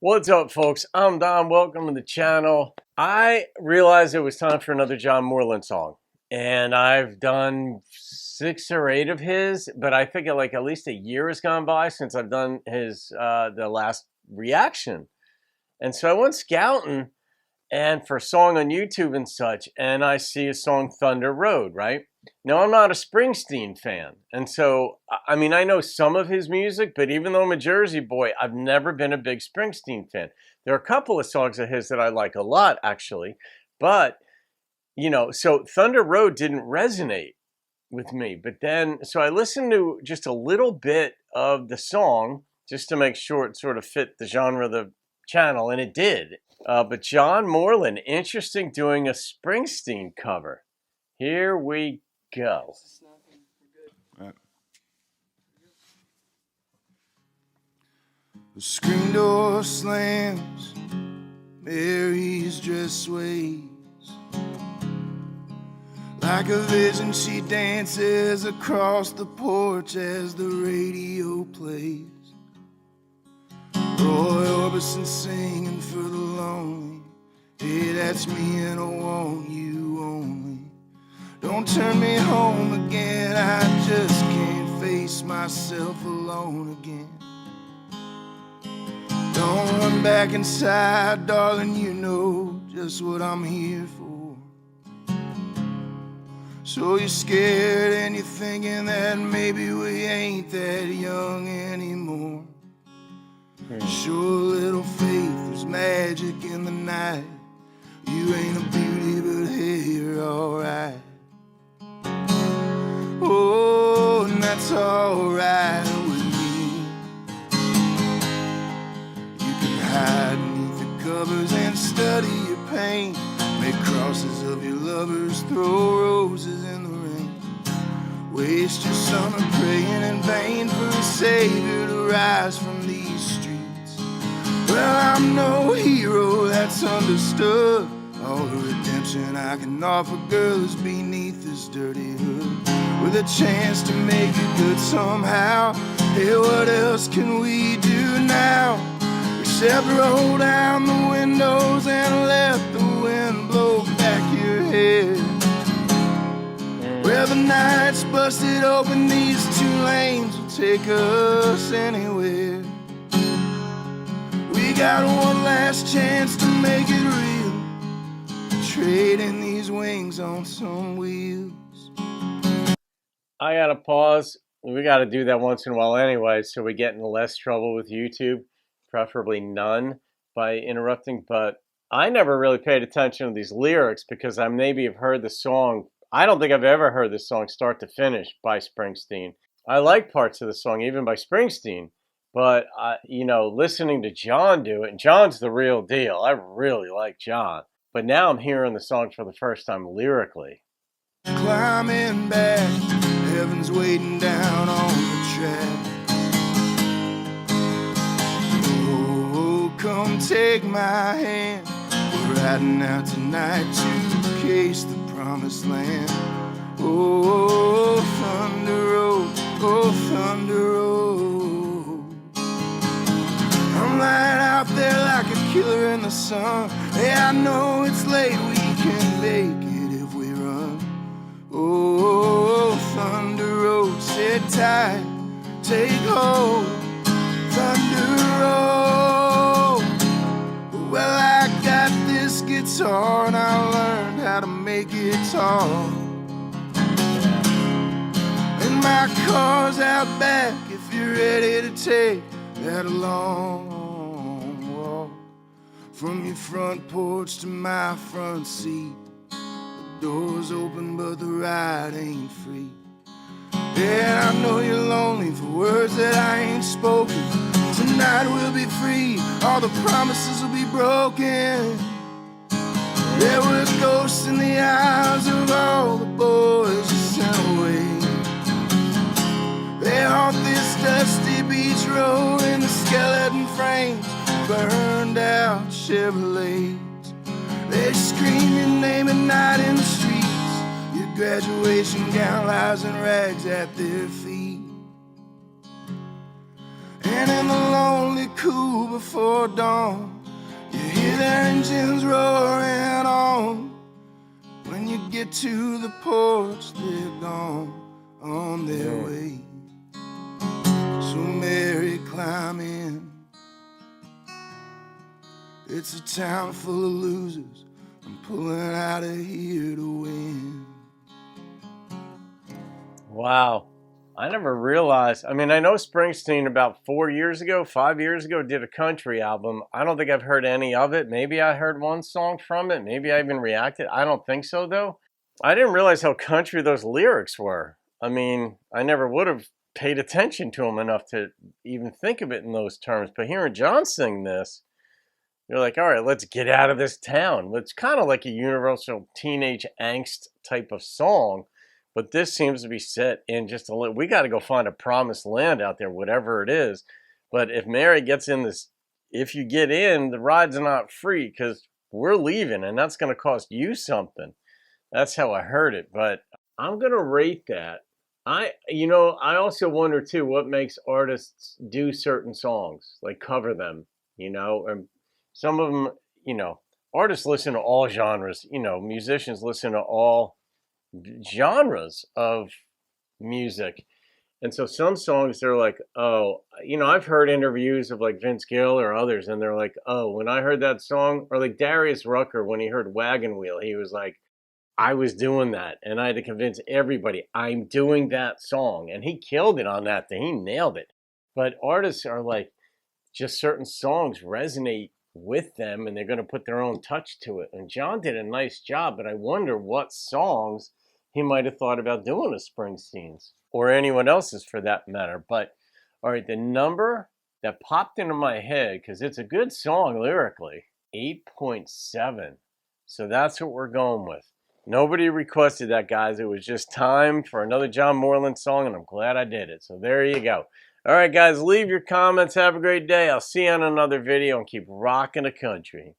What's up, folks? I'm Don. Welcome to the channel. I realized it was time for another John Moreland song, and I've done 6 or 8 of his, but I think like at least a year has gone by since I've done his the last reaction. And so I went scouting and for a song on YouTube and such, and I see a song Thunder Road, right? Now, I'm not a Springsteen fan, and so, I mean, I know some of his music, but even though I'm a Jersey boy, I've never been a big Springsteen fan. There are a couple of songs of his that I like a lot, actually, but, you know, so Thunder Road didn't resonate with me, but then, so I listened to just a little bit of the song, just to make sure it sort of fit the genre of the channel, and it did. But John Moreland, interesting doing a Springsteen cover. Here we go. Right. The screen door slams, Mary's dress sways. Like a vision she dances across the porch as the radio plays. Roy Orbison singing for the lonely. Hey, that's me and I want you only. Don't turn me home again, I just can't face myself alone again. Don't run back inside, darling, you know just what I'm here for. So you're scared and you're thinking that maybe we ain't that young anymore. Show a little faith, there's magic in the night. You ain't a beauty, but hey, you're alright. Oh, and that's alright with me. You can hide beneath the covers and study your pain. Make crosses of your lovers, throw roses in the rain. Waste your summer praying in vain for a savior to rise from these streets. Well, I'm no hero, that's understood. All the redemption I can offer, girl, is beneath this dirty hood. With a chance to make it good somehow. Hey, what else can we do now? Except roll down the windows and let the wind blow back your head. Well, the night's busted open, these 2 lanes will take us anywhere. We got one last chance to make it real. Trading these wings on some wheels. I gotta pause. We gotta do that once in a while anyway, so we get in less trouble with YouTube, preferably none, by interrupting. But I never really paid attention to these lyrics because I maybe have heard the song. I don't think I've ever heard this song start to finish by Springsteen. I like parts of the song, even by Springsteen. But, you know, listening to John do it, and John's the real deal. I really like John. But now I'm hearing the song for the first time lyrically. Climbing back, heaven's waiting down on the track. Oh, come take my hand. We're riding out tonight to case the promised land. Oh, Thunder Road, oh, Thunder Road. I'm lying out there like a killer in the sun. Hey, I know it's late, we can make it if we run. Oh, Thunder Road, sit tight, take hold, Thunder Road. Well, I got this guitar and I learned how to make it tall. And my car's out back if you're ready to take that long walk. From your front porch to my front seat. The door's open but the ride ain't free. Yeah, I know you're lonely for words that I ain't spoken. Tonight we'll be free, all the promises will be broken. There were ghosts in the eyes of all the boys you sent away. They haunt this dusty beach road in the skeleton frames, burned out Chevrolets. They scream your name at night in the streets. Your graduation gown lies in rags at their feet. And in the lonely cool cool before dawn. You hear their engines roaring on. When you get to the porch, they're gone on their way. So Mary, climb in. It's a town full of losers. I'm pulling out of here to win. Wow. I never realized. I mean, I know Springsteen about 5 years ago, did a country album. I don't think I've heard any of it. Maybe I heard one song from it. Maybe I even reacted. I don't think so, though. I didn't realize how country those lyrics were. I mean, I never would have paid attention to them enough to even think of it in those terms. But hearing John sing this, you're like, all right, let's get out of this town. It's kind of like a universal teenage angst type of song. But this seems to be set in just a little. We got to go find a promised land out there, whatever it is. But if Mary gets in this, if you get in, the ride's not free because we're leaving and that's going to cost you something. That's how I heard it. But I'm going to rate that. I also wonder too, what makes artists do certain songs, like cover them, and some of them, artists listen to all genres, musicians listen to all genres of music. And so some songs, they're like, oh, I've heard interviews of like Vince Gill or others, and they're like, oh, when I heard that song, or like Darius Rucker, when he heard Wagon Wheel, he was like, I was doing that, and I had to convince everybody I'm doing that song. And he killed it on that thing. He nailed it. But artists are like, just certain songs resonate with them, and they're going to put their own touch to it. And John did a nice job, but I wonder what songs he might have thought about doing with Springsteen's or anyone else's for that matter. But all right, the number that popped into my head, because it's a good song lyrically, 8.7. So that's what we're going with. Nobody requested that, guys. It was just time for another John Moreland song, and I'm glad I did it. So there you go. All right, guys, leave your comments. Have a great day. I'll see you on another video, and keep rocking the country.